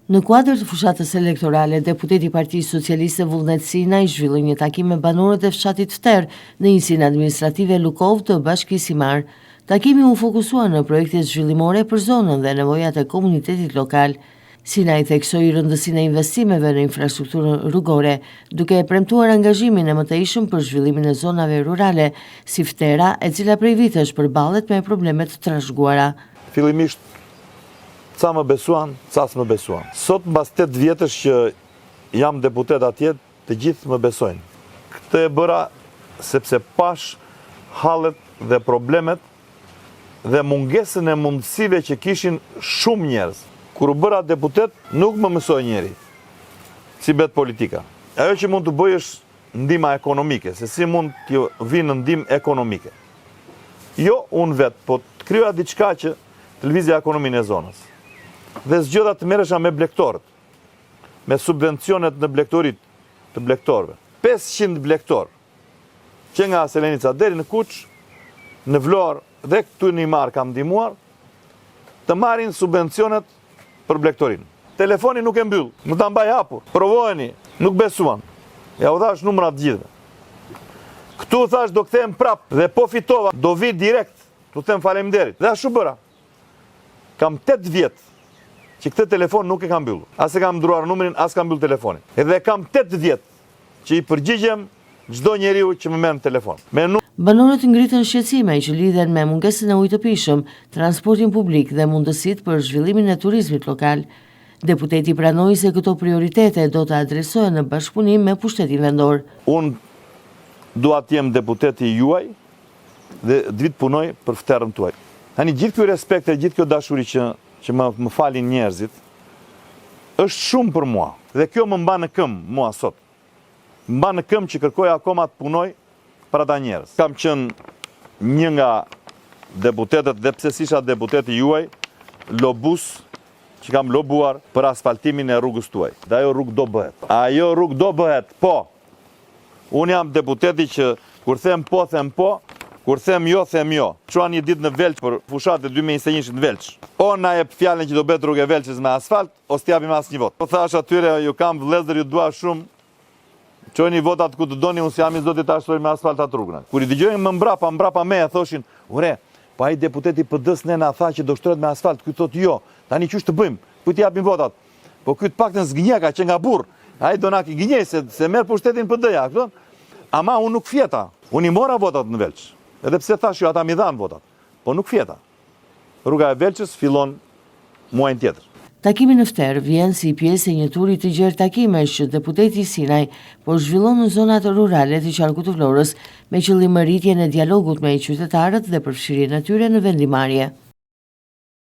Në kuadër të fushatës elektorale, deputeti i Partisë Socialiste Vullnet Sinaj zhvilloi një takim me banorët e fshatit Fter në njësinë administrative Lukov të Bashkisë Imar. Takimi u fokusua në projekte zhvillimore për zonën dhe nevojat e komunitetit lokal. Sinaj theksoi rëndësinë e investimeve në infrastrukturën rrugore, duke e premtuar angazhimin e mëtejshëm për zhvillimin e zonave rurale, si Ftera, e cila prej vitesh përballet me probleme të trashëguara. Fillimisht ca më besuan, ca s'më besuan. Sot, mbas 8 vjetësh që jam deputet atje, të gjithë më besojnë. Këtë e bëra sepse pash hallet dhe problemet dhe mungesën e mundësive që kishin shumë njerëz. Kur u bëra deputet, nuk më mësoj njeri, si bet politika. Ajo që mund të bëj është ndihma ekonomike, se si mund të vinë ndihmë ekonomike. Jo unë vetë, po të kryoja diçka që të lëvizja ekonominë e zonës. Dhe zgjodha të merresha me blektorët, me subvencionet në blektorit të blektorëve. 500 blektorë, që nga Selenica deri në Kuç, në Vlorë dhe këtu në Imar kam ndihmuar, të marrin subvencionet për blektorin. Telefoni nuk e mbyll, më ta mbaj hapur. Provojeni, nuk besuan. Ja u thash numrat gjithëve. Këtu thash do kthehem prap dhe po fitova, do vi direkt, tu them faleminderit. Dhe ashtu bëra. Kam 8 vjet që këtë telefon nuk e kam mbyllur. As e kam ndruar numrin, as kam mbyll telefonin. Edhe kam 8 vjet që i përgjigjem çdo njeriu që më merr në telefon. Banorët ngritën shqetësime që lidhen me mungesën e ujit të pijshëm, transportin publik dhe mundësitë për zhvillimin e turizmit lokal. Deputeti pranoi se këto prioritete do të adresohen në bashkëpunim me pushtetin vendor. Unë dua të jem deputeti juaj dhe të vit punoj për Fterën tuaj. Tani gjithë ky respekt e gjithë kjo dashuri që më falin njerëzit është shumë për mua dhe kjo më mban në këmbë mua sot. Më mban në këmbë që kërkoj akoma të punoj për ata njerëz. Kam qenë një nga deputetët dhe pse isha deputeti juaj, lobus që kam lobuar për asfaltimin e rrugës tuaj. Dhe ajo rrugë do bëhet. Ajo rrugë do bëhet, po. Unë jam deputeti që kur them po, kur them jo. Qua një ditë në Velç për fushatë 2021 në Velç. O na jep fjalën që do bëhet rrugë e Velçës me asfalt, ose t'japim asnjë votë. Po thash atyre, ju kam vëllezër, ju dua shumë. Çojini votat ku të doni, unë jam i zotit ta ashtoj me asfalt atë rrugën. Kur i dëgjojnë më mbrapa me e thoshin, "Ure, po ai deputeti PD-s ne na tha që do shtrohet me asfalt." Ky thotë, "Jo, tani çush të bëjmë? Ku t'i japim votat?" Po ky të paktën zgënjeka që nga burr. Ai do na ki gënjej se merr pushtetin PD-ja, kupton? Ama unë nuk fjeta. Unë i mora votat në Velç. Edhe pse thash jo, ata mi dhan votat. Po nuk fjeta. Rruga e Velçës fillon muajin tjetër. Takimi në Fter vjen si pjesë e një turi të gjerë takimesh që deputeti Sinaj po zhvillon në zonat rurale të qarkut të Vlorës me qëllim rritjen e dialogut me qytetarët dhe përfshirjen e tyre në vendimarrje.